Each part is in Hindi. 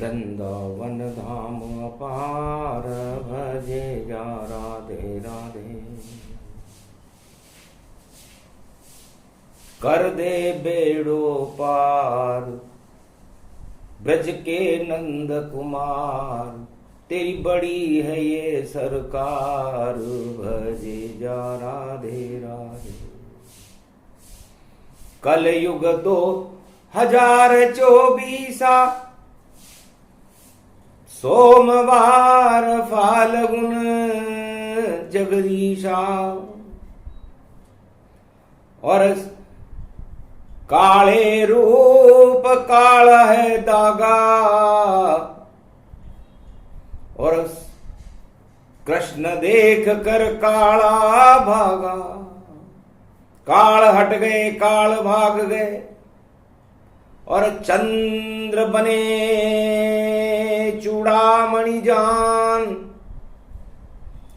वृंदावन धाम अपार भजे जा राधे राधे। कर दे बेड़ो पार ब्रज के नंद कुमार, तेरी बड़ी है ये सरकार भजे जा राधे राधे। कल युग 2024 सोमवार फाल्गुन जगदीशा, और काले रूप काला है दागा, और कृष्ण देख कर काला भागा। काल हट गए काल भाग गए, और चंद्र बने चूड़ामणि जान।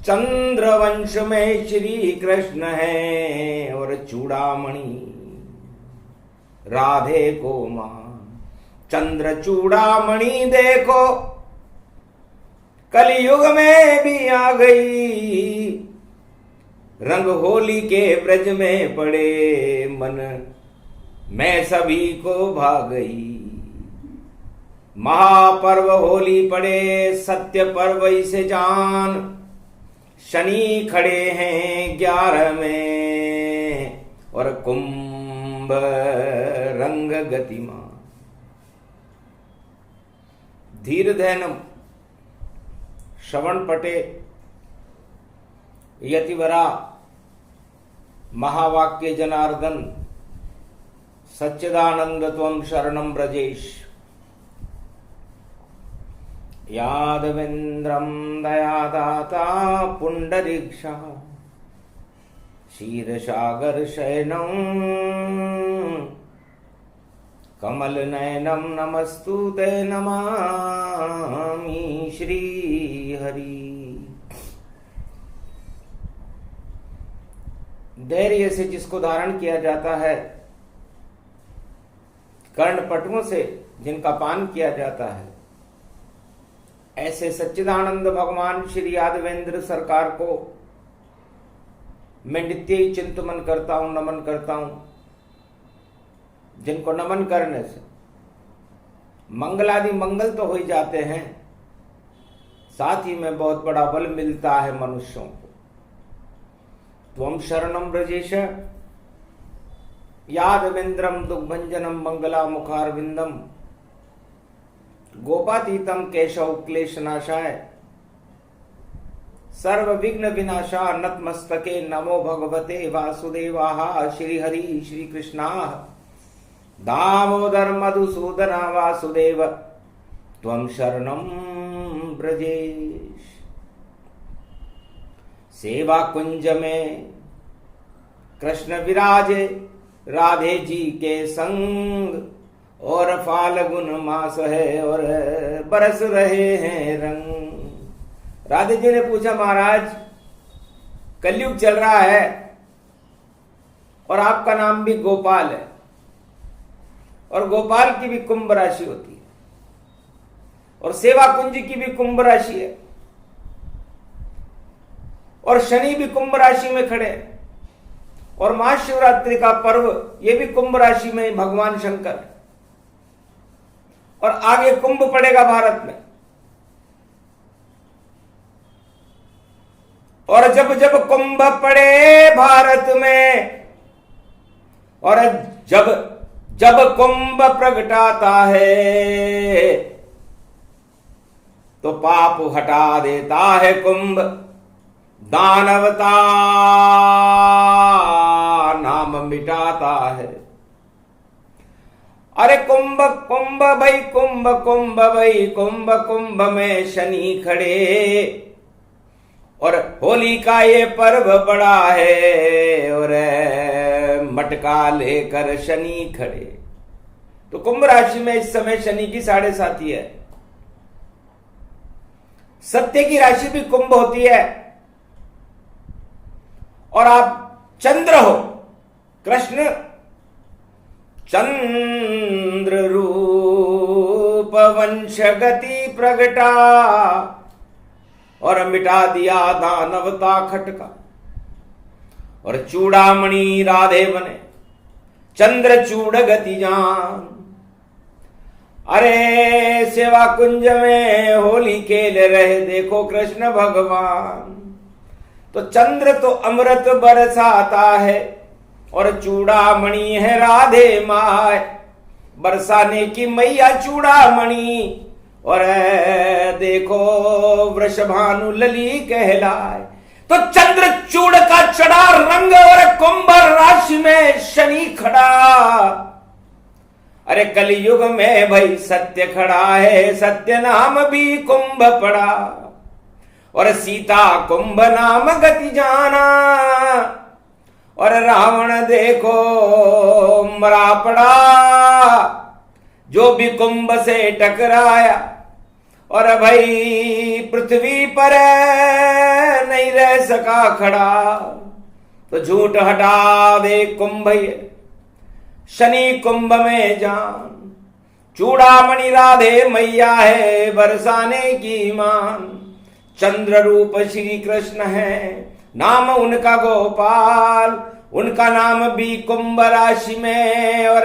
चंद्र वंश में श्री कृष्ण है, और चूड़ामणि राधे को मान। चंद्र चूड़ामणि देखो कलयुग में भी आ गई, रंग होली के ब्रज में पड़े मन मैं सभी को भाग गई। महापर्व होली पड़े सत्य पर्व इसे जान, शनि खड़े हैं 11 में, और कुंभ रंग गतिमान। धीर धैनम श्रवण पटे यतिवरा महावाक्य जनार्दन सच्चिदानंद त्वं शरणं ब्रजेश। यादवेन्द्रं दयादाता पुंडरीक्षा, क्षीरसागर शयनं कमल नयनं नमस्तुते नमामि श्री हरि। धैर्य से जिसको धारण किया जाता है, कर्णपटुओं से जिनका पान किया जाता है, ऐसे सच्चिदानंद भगवान श्री यादवेंद्र सरकार को मैं नित्य ही चिंतन करता हूं, नमन करता हूं। जिनको नमन करने से मंगलादि मंगल तो हो ही जाते हैं, साथ ही में बहुत बड़ा बल मिलता है मनुष्यों को। त्वं शरणं ब्रजेश यादवेन्द्रम दुग्भंजनम मंगला मुखारविंदम, गोपातीतम केशव क्लेशनाशाय, सर्व विघ्न विनाशा नतमस्तके नमो भगवते वासुदेवाः। श्री हरि श्री कृष्णा दामोदर मधुसूदना वासुदेव त्वं शरणं ब्रजेश। सेवा कुंज में कृष्ण विराजे राधे जी के संग, और फाल्गुन मास है और बरस रहे हैं रंग। राधे जी ने पूछा, महाराज कलयुग चल रहा है और आपका नाम भी गोपाल है, और गोपाल की भी कुंभ राशि होती है, और सेवा कुंज की भी कुंभ राशि है, और शनि भी कुंभ राशि में खड़े हैं, और महाशिवरात्रि का पर्व ये भी कुंभ राशि में भगवान शंकर, और आगे कुंभ पड़ेगा भारत में। और जब जब कुंभ पड़े भारत में, और जब जब कुंभ प्रगटाता है, तो पाप हटा देता है कुंभ, दानवता नाम मिटाता है। अरे कुंभ कुंभ भाई कुंभ कुंभ भाई कुंभ, कुंभ में शनि खड़े, और होली का ये पर्व बड़ा है, और मटका लेकर शनि खड़े। तो कुंभ राशि में इस समय शनि की 7.5 है। सत्य की राशि भी कुंभ होती है, और आप चंद्र हो, कृष्ण चंद्र रूप वंश गति प्रगटा और मिटा दिया दानवता खटका। और चूड़ामणि राधे बने चंद्रचूड़ गति जान। अरे सेवा कुंज में होली खेल रहे देखो कृष्ण भगवान। तो चंद्र तो अमृत बरसाता है और चूड़ामणि है राधे माय, बरसाने की मैया चूड़ामणि। और देखो वृषभानु लली कहलाए। तो चंद्र चूड़ का चढ़ा रंग और कुंभ राशि में शनि खड़ा। अरे कलयुग में भाई सत्य खड़ा है, सत्य नाम भी कुंभ पड़ा। और सीता कुंभ नाम गति जाना। और रावण देखो मरा पड़ा, जो भी कुंभ से टकराया। और भाई पृथ्वी पर नहीं रह सका खड़ा। तो झूठ हटा दे कुंभ, शनि कुंभ में जान। चूड़ामणि राधे मैया है बरसाने की मान। चंद्र रूप श्री कृष्ण है, नाम उनका गोपाल। उनका नाम भी कुंभ राशि में। और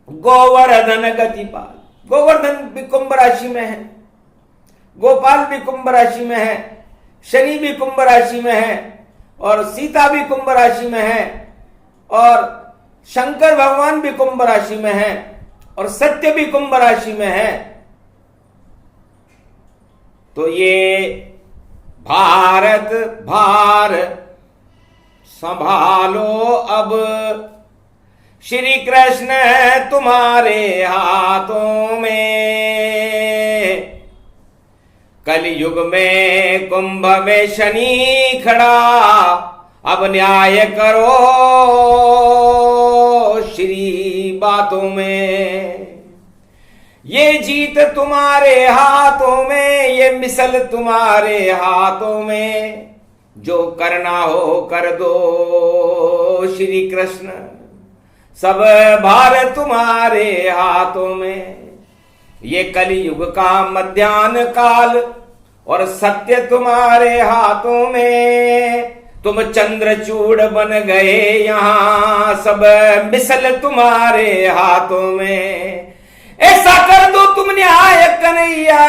गोवर्धन गतिपाल, गोवर्धन भी कुंभ राशि में है, गोपाल भी कुंभ राशि में है, शनि भी कुंभ राशि में है, और सीता भी कुंभ राशि में है, और शंकर भगवान भी कुंभ राशि में है, और सत्य भी कुंभ राशि में है। तो ये भारत भार संभालो अब, श्री कृष्ण तुम्हारे हाथों में। कलयुग में कुंभ में शनि खड़ा, अब न्याय करो श्री बातों में। ये जीत तुम्हारे हाथों में, ये मिसल तुम्हारे हाथों में। जो करना हो कर दो श्री कृष्ण, सब भार तुम्हारे हाथों में। ये कलयुग का मध्याह्न काल और सत्य तुम्हारे हाथों में। तुम चंद्रचूड़ बन गए यहाँ, सब मिसल तुम्हारे हाथों में। ऐसा कर दो तुम न्याय कन्हैया,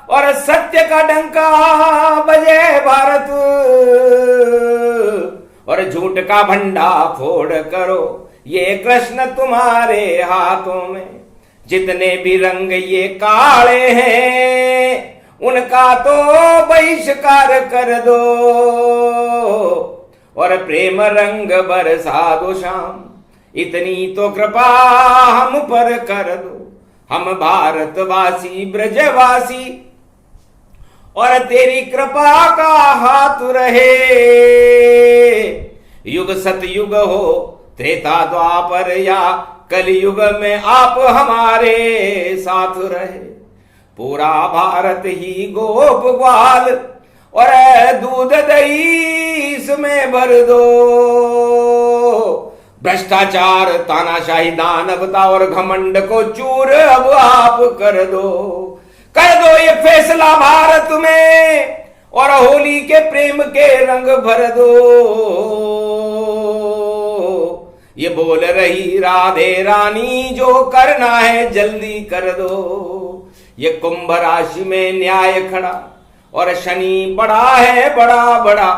और सत्य का डंका बजे भारत। और झूठ का भंडा फोड़ करो, ये कृष्ण तुम्हारे हाथों में। जितने भी रंग ये काले हैं, उनका तो बहिष्कार कर दो। और प्रेम रंग बरसा दो श्याम, इतनी तो कृपा हम पर कर दो। हम भारतवासी ब्रजवासी, और तेरी कृपा का हाथ रहे। युग सतयुग हो त्रेता द्वापर या कलयुग में आप हमारे साथ रहे। पूरा भारत ही गोप ग्वाल, और दूध दही इसमें भर दो। भ्रष्टाचार तानाशाही दानवता और घमंड को चूर अब आप कर दो ये फैसला भारत में। और होली के प्रेम के रंग भर दो। ये बोल रही राधे रानी, जो करना है जल्दी कर दो। ये कुंभ राशि में न्याय खड़ा, और शनि पड़ा है बड़ा बड़ा।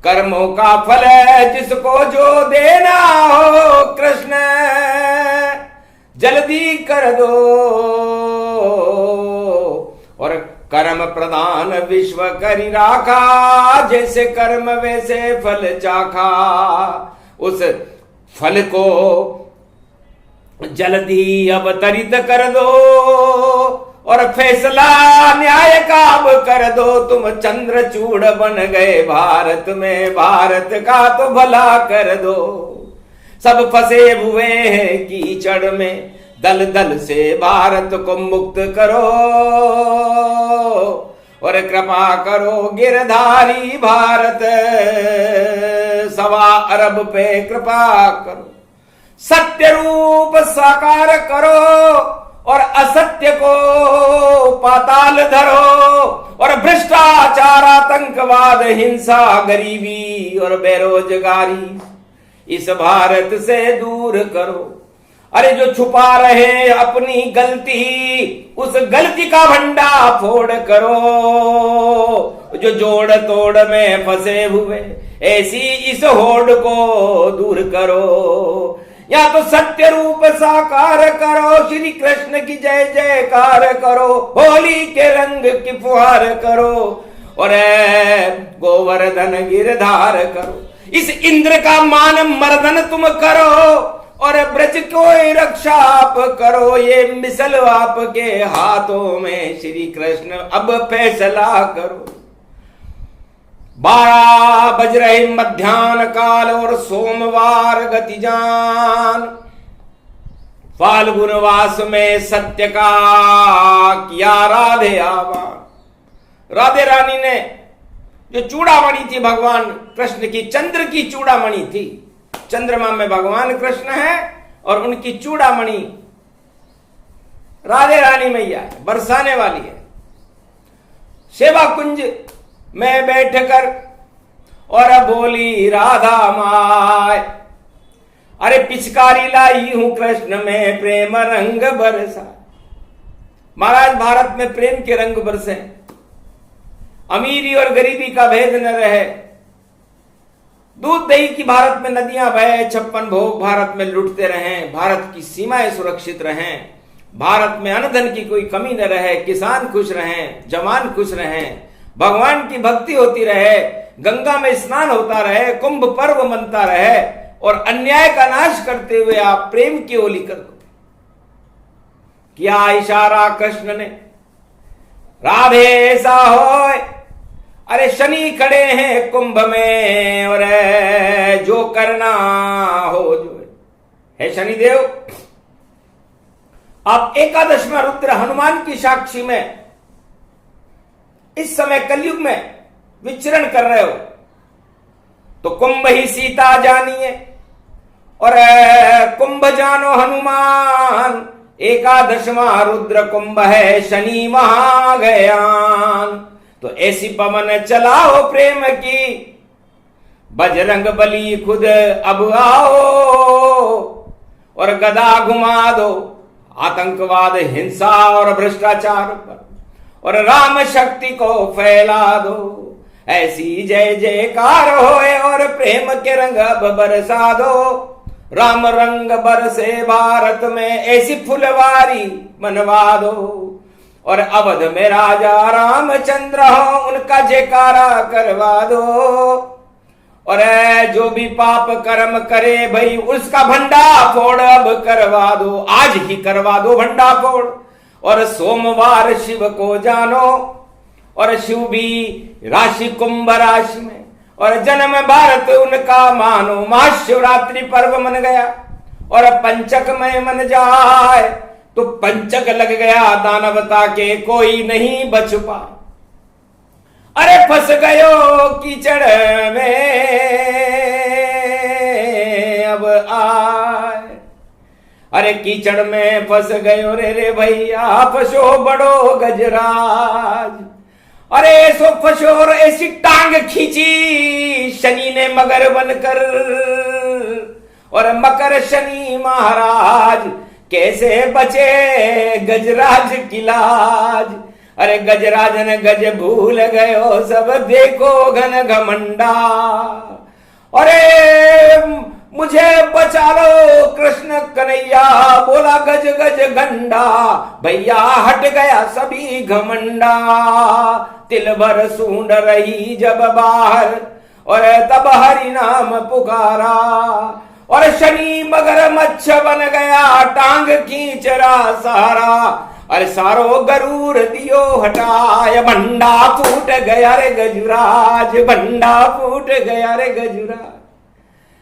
कर्मों का फल है जिसको जो देना हो, कृष्ण जल्दी कर दो। और कर्म प्रदान विश्व करी राखा, जैसे कर्म वैसे फल चाखा। उस फल को जल्दी अवतरित कर दो, और फैसला न्याय का अब कर दो। तुम चंद्रचूड़ बन गए भारत में, भारत का तो भला कर दो। सब फंसे हुए हैं कीचड़ में, दल दल से भारत को मुक्त करो। और कृपा करो गिरधारी भारत, 1.25 अरब पे कृपा करो। सत्य रूप साकार करो, और असत्य को पाताल धरो और भ्रष्टाचार, आतंकवाद, हिंसा, गरीबी और बेरोजगारी इस भारत से दूर करो। अरे जो छुपा रहे अपनी गलती, उस गलती का भंडा फोड़ करो। जो जोड़ तोड़ में फंसे हुए ऐसी इस होड़ को दूर करो। या तो सत्य रूप साकार करो, श्री कृष्ण की जय जयकार करो, होली के रंग की फुहार करो और गोवर्धन गिरधार करो। इस इंद्र का मान मर्दन तुम करो और ब्रज को रक्षा आप करो। ये मिसल आपके हाथों में, श्री कृष्ण अब फैसला करो। 12 बज रहे मध्याह्न काल और सोमवार गतिजान। फाल्गुन मास में सत्य का किया राधे आह्वान। राधे रानी ने जो चूड़ामणि थी भगवान कृष्ण की, चंद्र की चूड़ामणि थी। चंद्रमा में भगवान कृष्ण है और उनकी चूड़ामणि राधे रानी मैया है, बरसाने वाली है। सेवा कुंज में बैठकर और बोली राधा माय, अरे पिचकारी लाई हूं कृष्ण में प्रेम रंग बरसा। महाराज भारत में प्रेम के रंग बरसे, अमीरी और गरीबी का भेद न रहे, दूध दही की भारत में नदियां बहे, 56 भोग भारत में लुटते रहें, भारत की सीमाएं सुरक्षित रहें, भारत में अन्न धन की कोई कमी न रहे, किसान खुश रहें, जवान खुश रहें, भगवान की भक्ति होती रहे, गंगा में स्नान होता रहे, कुंभ पर्व मनता रहे और अन्याय का नाश करते हुए आप प्रेम की होली कर दो। क्या इशारा कृष्ण ने, राधे ऐसा होए, अरे शनि खड़े हैं कुंभ में और जो करना हो जो है शनिदेव। आप एकादशवां रुद्र हनुमान की साक्षी में इस समय कलयुग में विचरण कर रहे हो, तो कुंभ ही सीता जानिए और कुंभ जानो हनुमान। एकादशवां रुद्र कुंभ है शनि महागयान। तो ऐसी पवन चलाओ प्रेम की, बजरंग बली खुद अब आओ और गदा घुमा दो आतंकवाद, हिंसा और भ्रष्टाचार पर और राम शक्ति को फैला दो। ऐसी जय जयकार होए और प्रेम के रंग अब बरसा दो। राम रंग बरसे भारत में, ऐसी फुलवारी मनवा दो और अवध में राजा रामचंद्र हो, उनका जयकारा करवा दो। और जो भी पाप कर्म करे भाई उसका भंडा फोड़ अब करवा दो, आज ही करवा दो भंडा फोड़। और सोमवार शिव को जानो और शिव भी राशि कुंभ राशि में और जन्म भारत उनका मानो। महाशिवरात्रि पर्व मन गया और पंचक में मन जाए, तो पंचक लग गया दानवता के कोई नहीं बच पा। अरे फंस गयो कीचड़ में अब आए, अरे कीचड़ में फंस गयो रे भैया, फंसो बड़ो गजराज। अरे सो फंसो और ऐसी टांग खींची शनि ने मगर बनकर, और मकर शनि महाराज कैसे बचे गजराज की लाज। अरे गजराज ने गज भूल गयो सब देखो घन घमंडा। अरे मुझे बचा लो कृष्ण कन्हैया, बोला गज गज गंडा, भैया हट गया सभी घमंडा। तिल भर सूंड रही जब बाहर और तब हरि नाम पुकारा। और शनि मगरमच्छ बन गया टांग खींच रहा सारा। अरे सारो गरूर दियो हटाय, भंडा फूट गया रे गजुराज, भंडा फूट गया रे गजुराज।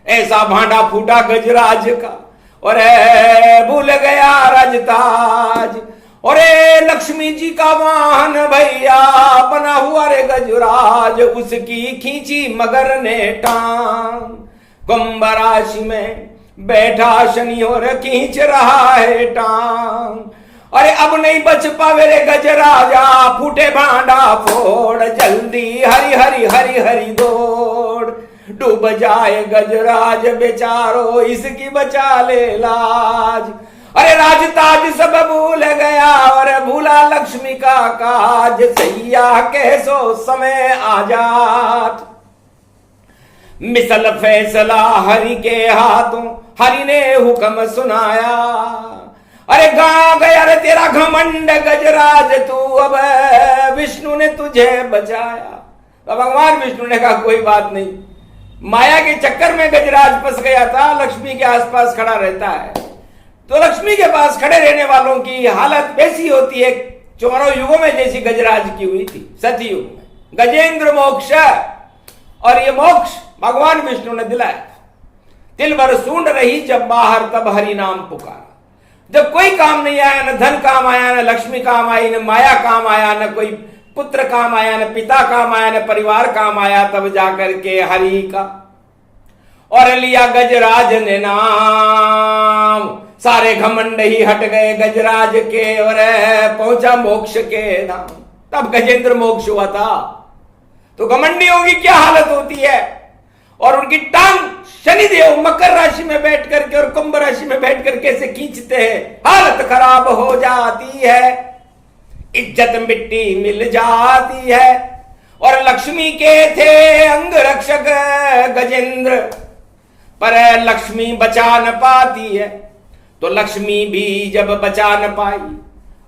ऐसा भांडा फूटा गजराज का और भूल गया राजताज। और लक्ष्मी जी का वाहन भैया बना हुआ रे गजराज, उसकी खींची मगर ने टांग। कुंभ राशि में बैठा शनि और खींच रहा है टांग। अरे अब नहीं बच पावे रे गजराजा, फूटे भांडा फोड़ जल्दी, हरी हरी हरी हरी दौड़। डूब जाए गजराज बेचारो, इसकी बचा ले लाज। अरे राज ताज सब भूल गया और भूला लक्ष्मी का काज, सैया कैसो समय आजाद। मिसल फैसला हरि के हाथों, हरि ने हुक्म सुनाया। अरे गा गया रे तेरा घमंड गजराज तू, अब विष्णु ने तुझे बचाया। तो भगवान विष्णु ने कहा कोई बात नहीं, माया के चक्कर में गजराज फंस गया था, लक्ष्मी के आसपास खड़ा रहता है। तो लक्ष्मी के पास खड़े रहने वालों की हालत वैसी होती है चारों युगों में जैसी गजराज की हुई थी। सतयुग में गजेंद्र मोक्ष, और ये मोक्ष भगवान विष्णु ने दिलाया। दिल भर सूंड रही जब बाहर, तब हरि नाम पुकारा। जब कोई काम नहीं आया, न धन काम आया, न लक्ष्मी काम आई, न माया काम आया, न कोई पुत्र काम आया, न पिता काम आया, न परिवार काम आया, तब जाकर के हरि का और लिया गजराज ने नाम। सारे घमंड ही हट गए गजराज के और पहुंचा मोक्ष के धाम। तब गजेंद्र मोक्ष हुआ था। तो घमंडियों की क्या हालत होती है, और उनकी टांग शनिदेव मकर राशि में बैठ करके और कुंभ राशि में बैठ करके कैसे खींचते हैं, हालत खराब हो जाती है, इज्जत मिट्टी मिल जाती है। और लक्ष्मी के थे अंग रक्षक गजेंद्र, पर लक्ष्मी बचा न पाती है। तो लक्ष्मी भी जब बचा न पाई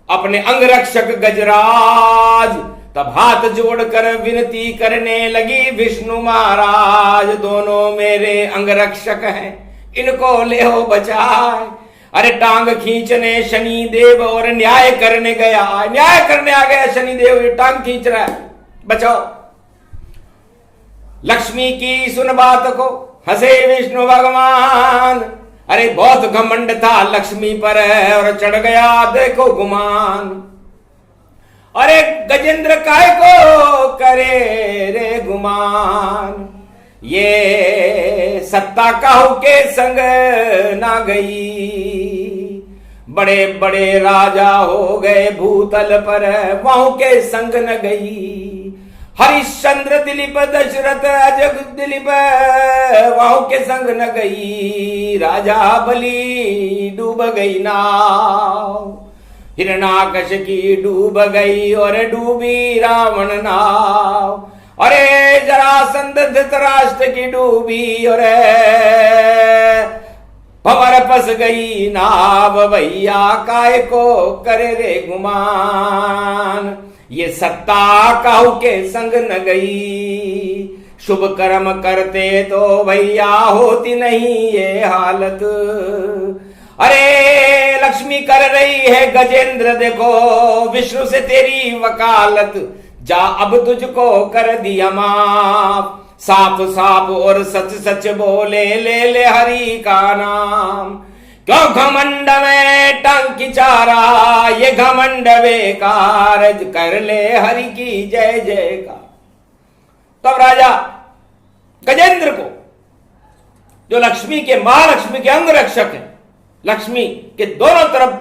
अपने अंग रक्षक गजराज, तब हाथ जोड़कर विनती करने लगी विष्णु महाराज, दोनों मेरे अंग रक्षक हैं, इनको ले हो बचाए। अरे टांग खींचने शनि देव और न्याय करने गया, न्याय करने आ गया शनि देव, ये टांग खींच रहा है, बचाओ। लक्ष्मी की सुन बात को हंसे विष्णु भगवान। अरे बहुत घमंड था लक्ष्मी पर और चढ़ गया देखो गुमान। अरे गजेंद्र काय को करे रे गुमान, ये सत्ता काहू के संग ना गई। बड़े बड़े राजा हो गए भूतल पर, वहां के संग न गई। हरिश्चंद्र दिलीप दशरथ अजग दिलीप, वहां के संग न गई। राजा बलि डूब गई नाव, हिरणाकश की डूब गई और डूबी रावण नाव। अरे जरासंध धृतराष्ट्र की डूबी और भंवर फंस गई नाव, भैया काय को करे रे गुमान। ये सत्ता काहू के संग न गई, शुभ कर्म करते तो भैया होती नहीं ये हालत। अरे लक्ष्मी कर रही है गजेंद्र देखो विष्णु से तेरी वकालत, जा अब तुझको कर दिया माफ। साफ साफ और सच सच बोले ले ले हरि का नाम। क्यों घमंड में टांग खिंचारा, ये घमंड बेकार, कर ले हरि की जय जयकार। तब राजा गजेंद्र को, जो लक्ष्मी के महालक्ष्मी के अंग रक्षक है, लक्ष्मी के दोनों तरफ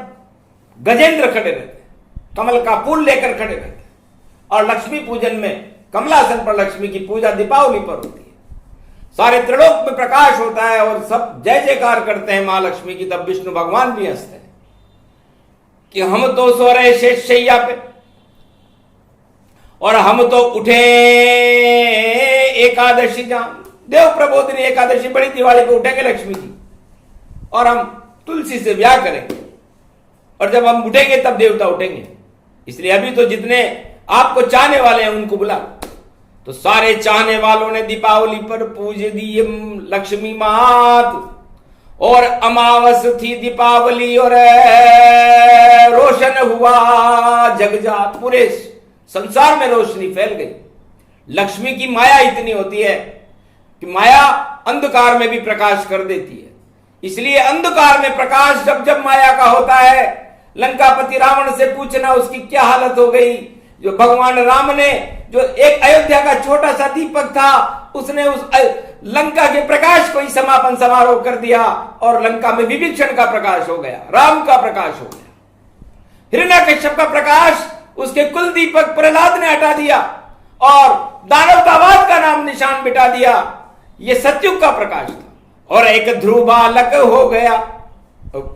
गजेंद्र खड़े रहते, कमल का फूल लेकर खड़े रहते। और लक्ष्मी पूजन में कमलासन पर लक्ष्मी की पूजा दीपावली पर होती है। सारे त्रिलोक में प्रकाश होता है और सब जय जयकार करते हैं मां लक्ष्मी की। तब विष्णु भगवान भी हंसते हैं कि हम तो सो रहे शेष शैया पे और हम तो उठे एकादशी जान। देव प्रबोधिनी एकादशी बड़ी दिवाली पे उठेंगे लक्ष्मी जी, और हम तुलसी से ब्याह करेंगे, और जब हम उठेंगे तब देवता उठेंगे। इसलिए अभी तो जितने आपको चाहने वाले हैं उनको बुला। तो सारे चाहने वालों ने दीपावली पर पूज दी लक्ष्मी मात, और अमावस थी दीपावली और रोशन हुआ जगजात, पूरे संसार में रोशनी फैल गई। लक्ष्मी की माया इतनी होती है कि माया अंधकार में भी प्रकाश कर देती है। इसलिए अंधकार में प्रकाश जब जब माया का होता है, लंकापति रावण से पूछना उसकी क्या हालत हो गई। जो भगवान राम ने, जो एक अयोध्या का छोटा सा दीपक था, उसने उस लंका के प्रकाश को ही समापन समारोह कर दिया और लंका में विभीषण का प्रकाश हो गया, राम का प्रकाश हो गया। हिरण्यकश्यप का प्रकाश उसके कुल दीपक प्रहलाद ने हटा दिया और दानवतावाद का नाम निशान मिटा दिया। यह सतयुग का प्रकाश था। और एक ध्रुव बालक हो गया,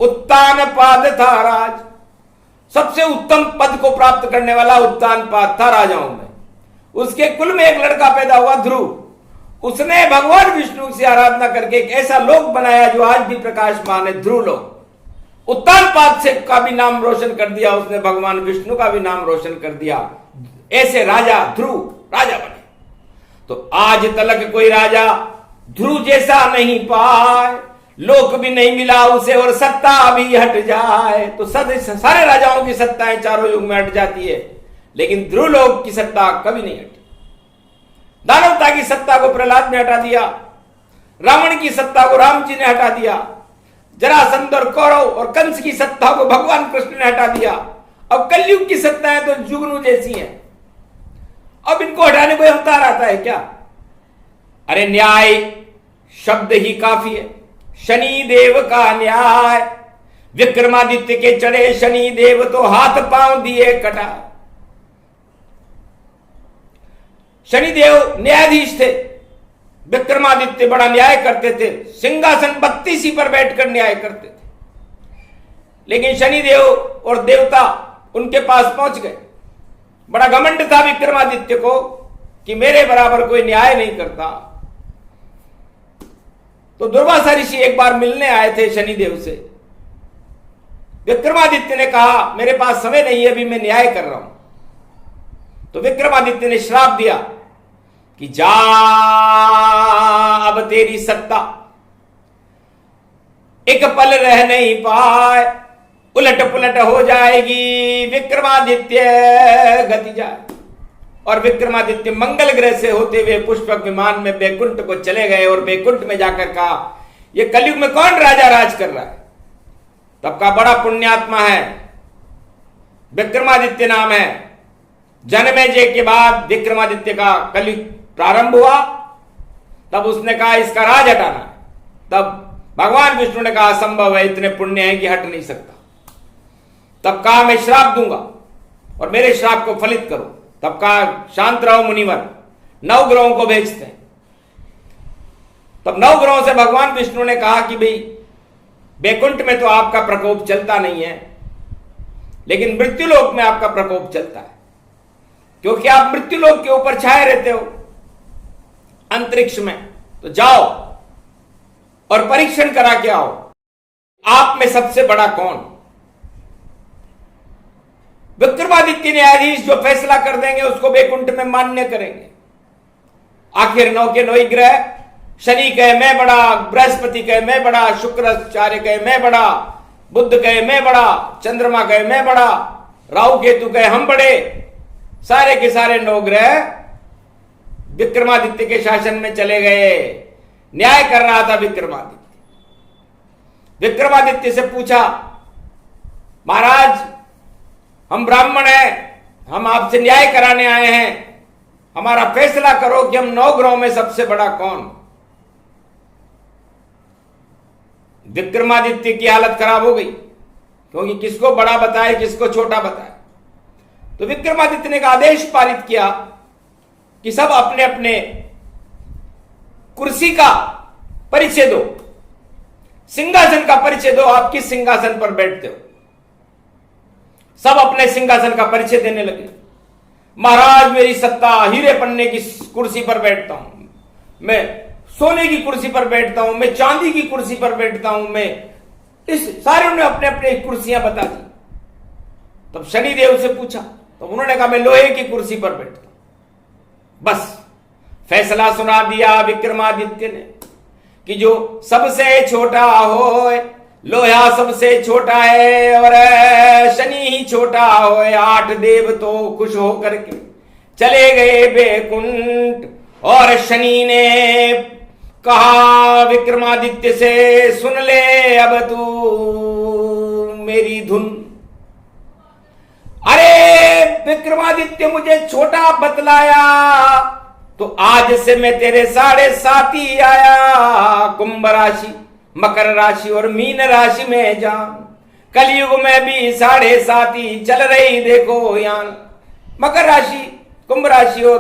उत्तान पाद था राज। सबसे उत्तम पद को प्राप्त करने वाला उत्तान पाद था राजाओं में। उसके कुल में एक लड़का पैदा हुआ ध्रुव। उसने भगवान विष्णु से आराधना करके एक ऐसा लोक बनाया जो आज भी प्रकाशमान है, ध्रुव लोक। उत्तान पाद से का भी नाम रोशन कर दिया उसने, भगवान विष्णु का भी नाम रोशन कर दिया। ऐसे राजा ध्रुव राजा बने। तो आज तलक कोई राजा ध्रुव जैसा नहीं पाए, लोक भी नहीं मिला उसे और सत्ता भी हट जाए। तो सारे राजाओं की सत्ताएं चारों युग में हट जाती है, लेकिन ध्रुव लोक की सत्ता कभी नहीं हटी। दानवता की सत्ता को प्रहलाद ने हटा दिया, रावण की सत्ता को राम जी ने हटा दिया, जरासंध और कौरव और कंस की सत्ता को भगवान कृष्ण ने हटा दिया। अब कलयुग की सत्ताएं तो जुगनू जैसी हैं। अब इनको हटाने कोई अवतार आता है क्या? अरे न्याय शब्द ही काफी है। शनि देव का न्याय, विक्रमादित्य के चढ़े शनि देव तो हाथ पांव दिए कटा। शनिदेव न्यायाधीश थे, विक्रमादित्य बड़ा न्याय करते थे, सिंहासन 32 पर बैठकर न्याय करते थे। लेकिन शनिदेव और देवता उनके पास पहुंच गए। बड़ा घमंड था विक्रमादित्य को कि मेरे बराबर कोई न्याय नहीं करता। तो दुर्वासा ऋषि एक बार मिलने आए थे शनिदेव से। विक्रमादित्य ने कहा मेरे पास समय नहीं है, अभी मैं न्याय कर रहा हूं। तो विक्रमादित्य ने श्राप दिया कि जा, अब तेरी सत्ता एक पल रह नहीं पाए, उलट पुलट हो जाएगी, विक्रमादित्य गति जाए। और विक्रमादित्य मंगल ग्रह से होते हुए पुष्पक विमान में बैकुंठ को चले गए और बैकुंठ में जाकर कहा ये कलयुग में कौन राजा राज कर रहा है? तब का बड़ा पुण्यात्मा है, विक्रमादित्य नाम है। जन्मेजय के बाद विक्रमादित्य का कलयुग प्रारंभ हुआ। तब उसने कहा इसका राज हटाना। तब भगवान विष्णु ने कहा संभव है, इतने पुण्य है कि हट नहीं सकता। तब कहा मैं श्राप दूंगा और मेरे श्राप को फलित करो। तब कहा शांत रहो मुनिवर, 9 ग्रहों को भेजते हैं। तब 9 ग्रहों से भगवान विष्णु ने कहा कि भाई बैकुंठ में तो आपका प्रकोप चलता नहीं है, लेकिन मृत्युलोक में आपका प्रकोप चलता है, क्योंकि आप मृत्युलोक के ऊपर छाए रहते हो अंतरिक्ष में। तो जाओ और परीक्षण करा के आओ, आप में सबसे बड़ा कौन? विक्रमादित्य न्यायाधीश जो फैसला कर देंगे उसको बैकुंठ में मान्य करेंगे। आखिर 9 के 9 ग्रह, शनि कहे मैं बड़ा, बृहस्पति कहे मैं बड़ा, शुक्राचार्य कहे मैं बड़ा, बुध कहे मैं बड़ा, चंद्रमा कहे मैं बड़ा, राहु केतु कहे हम बड़े। सारे के सारे 9 ग्रह विक्रमादित्य के शासन में चले गए। न्याय कर रहा था विक्रमादित्य। विक्रमादित्य से पूछा महाराज हम ब्राह्मण हैं, हम आपसे न्याय कराने आए हैं, हमारा फैसला करो कि हम 9 ग्रहों में सबसे बड़ा कौन? विक्रमादित्य की हालत खराब हो गई, क्योंकि किसको बड़ा बताए किसको छोटा बताए। तो विक्रमादित्य ने एक आदेश पारित किया कि सब अपने अपने कुर्सी का परिचय दो, सिंहासन का परिचय दो, आप किस सिंहासन पर बैठते हो। सब अपने सिंहासन का परिचय देने लगे। महाराज मेरी सत्ता हीरे पन्ने की कुर्सी पर बैठता हूं, मैं सोने की कुर्सी पर बैठता हूं, मैं चांदी की कुर्सी पर बैठता हूं, मैं इस सारे ने अपने अपने कुर्सियां बता दी। तब शनिदेव से पूछा तो उन्होंने कहा मैं लोहे की कुर्सी पर बैठता हूं। बस फैसला सुना दिया विक्रमादित्य ने कि जो सबसे छोटा हो, लोहा सबसे छोटा है और शनि ही छोटा हो। 8 देव तो खुश होकर के चले गए बैकुंठ। और शनि ने कहा विक्रमादित्य से सुन ले अब तू मेरी धुन। अरे विक्रमादित्य मुझे छोटा बतलाया तो आज से मैं तेरे 7.5 ही आया। कुंभ राशि, मकर राशि और मीन राशि में जा, कलयुग में भी 7.5 चल रही देखो यान। मकर राशि, कुंभ राशि और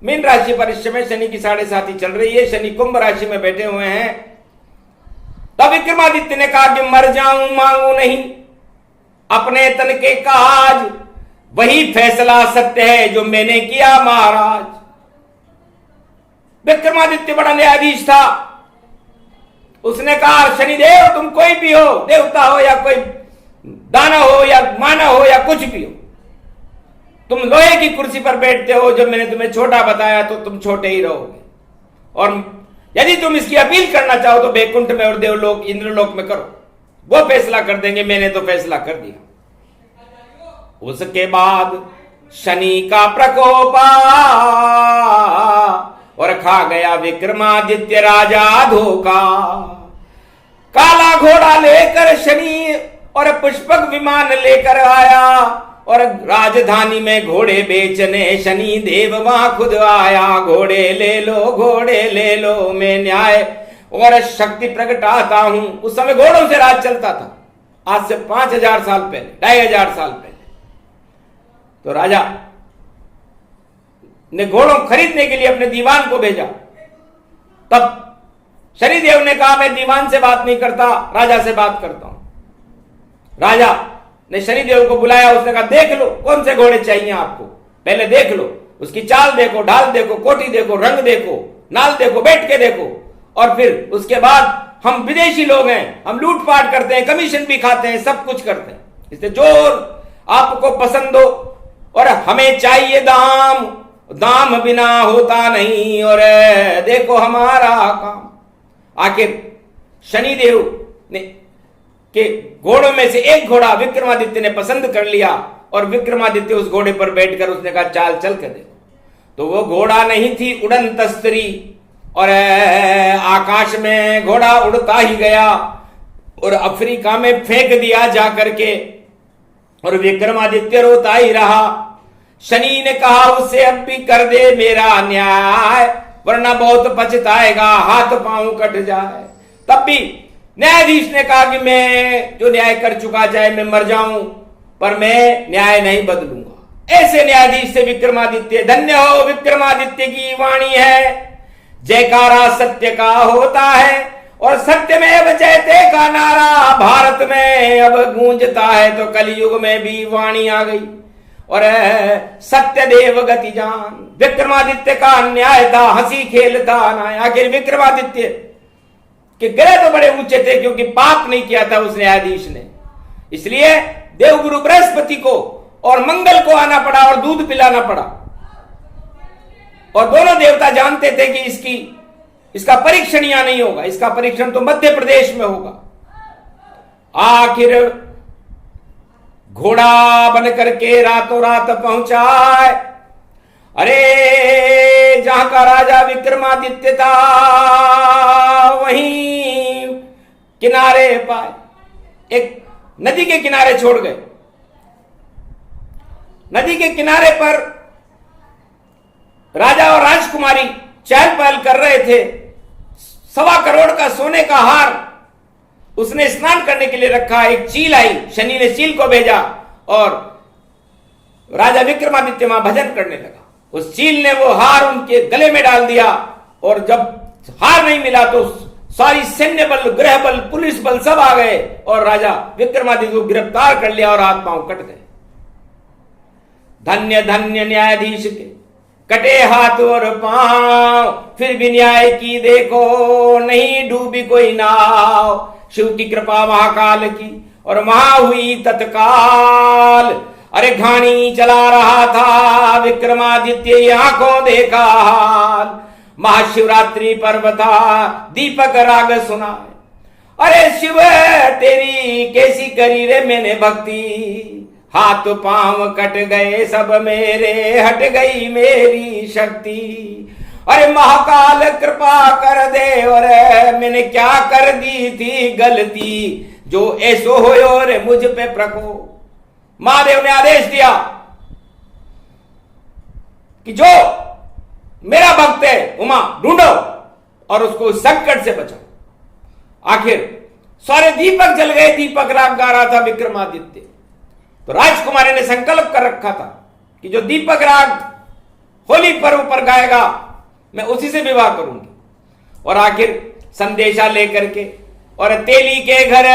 मीन राशि पर इस समय शनि की 7.5 चल रही है। शनि कुंभ राशि में बैठे हुए हैं। तब विक्रमादित्य ने कहा कि मर जाऊं मांगू नहीं, अपने तन के काज वही फैसला सत्य है जो मैंने किया महाराज। विक्रमादित्य बड़ा न्यायाधीश था। उसने कहा शनिदेव तुम कोई भी हो, देवता हो या कोई दानव हो या मानव हो या कुछ भी हो, तुम लोहे की कुर्सी पर बैठते हो। जब मैंने तुम्हें छोटा बताया तो तुम छोटे ही रहोगे, और यदि तुम इसकी अपील करना चाहो तो बैकुंठ में और देवलोक इंद्रलोक में करो, वो फैसला कर देंगे। मैंने तो फैसला कर दिया। उसके बाद शनि का प्रकोप और खा गया विक्रमादित्य राजा धोखा। काला घोड़ा लेकर शनि और पुष्पक विमान लेकर आया, और राजधानी में घोड़े बेचने शनि देव वहां खुद आया। घोड़े ले लो, मैं न्याय और शक्ति प्रगटाता हूं। उस समय घोड़ों से राज चलता था, आज से 5000 साल पहले, 2500 साल पहले। तो राजा ने घोड़ों खरीदने के लिए अपने दीवान को भेजा। तब शनिदेव ने कहा मैं दीवान से बात नहीं करता, राजा से बात करता हूं। राजा ने शनिदेव को बुलाया। उसने कहा देख लो कौन से घोड़े चाहिए आपको, पहले देख लो, उसकी चाल देखो, ढाल देखो, कोटी देखो, रंग देखो, नाल देखो, बैठ के देखो, और फिर उसके बाद हम विदेशी लोग हैं, हम लूटपाट करते हैं, कमीशन भी खाते हैं, सब कुछ करते हैं, इसलिए जो आपको पसंद हो, और हमें चाहिए दाम, दाम बिना होता नहीं, और देखो हमारा काम। आखिर शनिदेव ने के घोड़ों में से एक घोड़ा विक्रमादित्य ने पसंद कर लिया, और विक्रमादित्य उस घोड़े पर बैठकर उसने कहा चाल चल कर देखो। तो वो घोड़ा नहीं थी उड़न तस्तरी, और आकाश में घोड़ा उड़ता ही गया और अफ्रीका में फेंक दिया जा करके, और विक्रमादित्य रोता ही रहा। शनि ने कहा उससे अब भी कर दे मेरा न्याय, वरना बहुत पछताएगा, हाथ पांव कट जाए। तब भी न्यायाधीश ने कहा कि मैं जो न्याय कर चुका, चाहे मैं मर जाऊं, पर मैं न्याय नहीं बदलूंगा। ऐसे न्यायाधीश से विक्रमादित्य, धन्य हो विक्रमादित्य की वाणी है, जयकारा सत्य का होता है, और सत्य में अब जयते का नारा भारत में अब गूंजता है। तो कलयुग में भी वाणी आ गई, और सत्य देव गति जान। विक्रमादित्य का न्याय था, हंसी खेल था। आखिर विक्रमादित्य के ग्रह तो बड़े ऊंचे थे, क्योंकि पाप नहीं किया था उस न्यायाधीश ने, इसलिए देवगुरु बृहस्पति को और मंगल को आना पड़ा और दूध पिलाना पड़ा। और दोनों देवता जानते थे कि इसका परीक्षण यहां नहीं होगा, इसका परीक्षण तो मध्य प्रदेश में होगा। आखिर घोड़ा बन करके रातों रात पहुंचा। अरे जहां का राजा विक्रमादित्य था, वहीं किनारे पाए एक नदी के किनारे छोड़ गए। नदी के किनारे पर राजा और राजकुमारी चहल पहल कर रहे थे। 1.25 करोड़ का सोने का हार उसने स्नान करने के लिए रखा। एक चील आई, शनि ने चील को भेजा, और राजा विक्रमादित्य वहां भजन करने लगा। उस चील ने वो हार उनके गले में डाल दिया, और जब हार नहीं मिला तो सारी सैन्य बल, गृह बल, पुलिस बल सब आ गए, और राजा विक्रमादित्य को गिरफ्तार कर लिया, और हाथ पांव कट गए। धन्य धन्य न्यायाधीश के कटे हाथ और पांव, फिर भी न्याय की देखो नहीं डूबी कोई नाव। शिव की कृपा महाकाल की, और वहां हुई तत्काल। अरे घानी चला रहा था विक्रमादित्य, आंखों देखा हाल। महाशिवरात्रि पर्व था, दीपक राग सुना। अरे शिव तेरी कैसी करी रे मैंने भक्ति, हाथ पांव कट गए सब मेरे, हट गई मेरी शक्ति। अरे महाकाल कृपा कर दे, और मैंने क्या कर दी थी गलती, जो ऐसो हो रे मुझ पे प्रकोप। महादेव ने आदेश दिया कि जो मेरा भक्त है उमा ढूंढो और उसको संकट से बचाओ। आखिर सारे दीपक जल गए, दीपक राग गा रहा था विक्रमादित्य। तो राजकुमारी ने संकल्प कर रखा था कि जो दीपक राग होली पर्व पर गाएगा मैं उसी से विवाह करूंगी। और आखिर संदेशा लेकर के और तेली के घर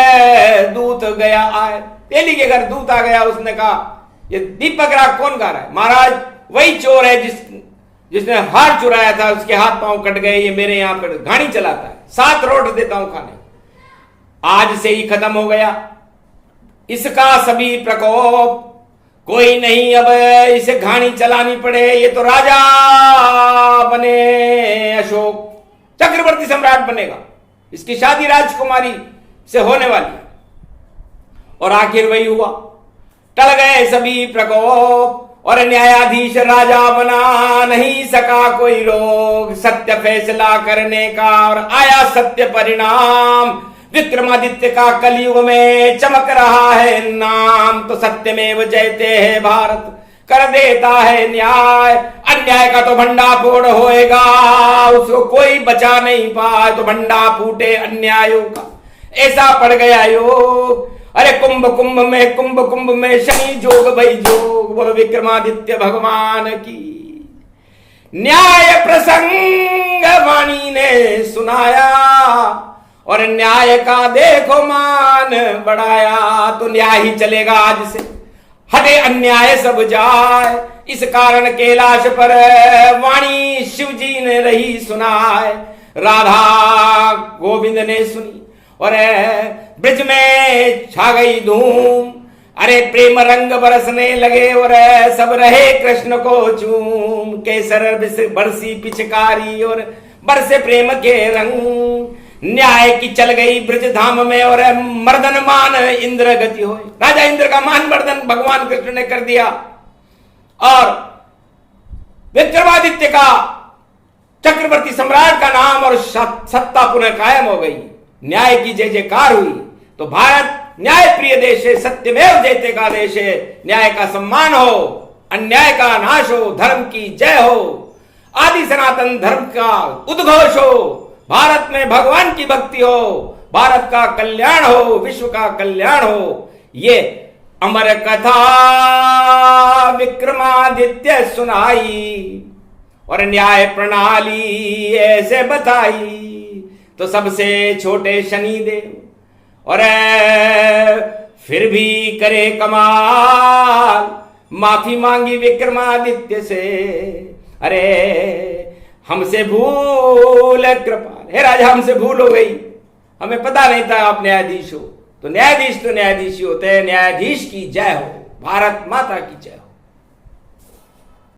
दूत गया आए, तेली के घर दूत आ गया। उसने कहा ये दीपक राग कौन गा रहा है? महाराज वही चोर है जिसने हार चुराया था, उसके हाथ पांव कट गए, ये मेरे यहां पर घानी चलाता है, 7 रोट देता हूं खाने, आज से ही खत्म हो गया इसका सभी प्रकोप, कोई नहीं अब इसे घानी चलानी पड़े, ये तो राजा बने अशोक, चक्रवर्ती सम्राट बनेगा, इसकी शादी राजकुमारी से होने वाली है। और आखिर वही हुआ, टल गए सभी प्रकोप और न्यायाधीश राजा बना नहीं सका कोई रोग सत्य फैसला करने का, और आया सत्य परिणाम, विक्रमादित्य का कलयुग में चमक रहा है नाम। तो सत्यमेव जयते है भारत, कर देता है न्याय, अन्याय का तो भंडा फोड़ होएगा, उसको कोई बचा नहीं पाए, तो भंडा फूटे अन्यायों का, ऐसा पड़ गया योग। अरे कुंभ कुंभ में शनि जोग भाई जोग, बोलो विक्रमादित्य भगवान की। न्याय प्रसंग वाणी ने सुनाया और न्याय का देखो मान बढ़ाया, तो न्याय ही चलेगा आज से, हटे अन्याय सब जाए, इस कारण कैलाश पर वाणी शिव जी ने रही सुनाए। राधा गोविंद ने सुनी और ब्रिज में छा गई धूम, अरे प्रेम रंग बरसने लगे और सब रहे कृष्ण को चूम, केसर बरसी पिचकारी और बरसे प्रेम के रंग, न्याय की चल गई ब्रज धाम में और मर्दन मान इंद्र गति हो, राजा इंद्र का मान मर्दन भगवान कृष्ण ने कर दिया, और विक्रमादित्य का चक्रवर्ती सम्राट का नाम और सत्ता पुनः कायम हो गई, न्याय की जय जयकार हुई। तो भारत न्याय प्रिय देश है, सत्यमेव जयते का देश है, न्याय का सम्मान हो, अन्याय का नाश हो, धर्म की जय हो, आदि सनातन धर्म का उद्घोष हो, भारत में भगवान की भक्ति हो, भारत का कल्याण हो, विश्व का कल्याण हो। ये अमर कथा विक्रमादित्य सुनाई और न्याय प्रणाली ऐसे बताई, तो सबसे छोटे शनिदेव और फिर भी करे कमाल, माफी मांगी विक्रमादित्य से, अरे हमसे भूल कृपाल, हे राजा हमसे भूल हो गई, हमें पता नहीं था आप न्यायाधीश हो। तो न्यायाधीश ही होते हैं, न्यायाधीश की जय हो, भारत माता की जय हो।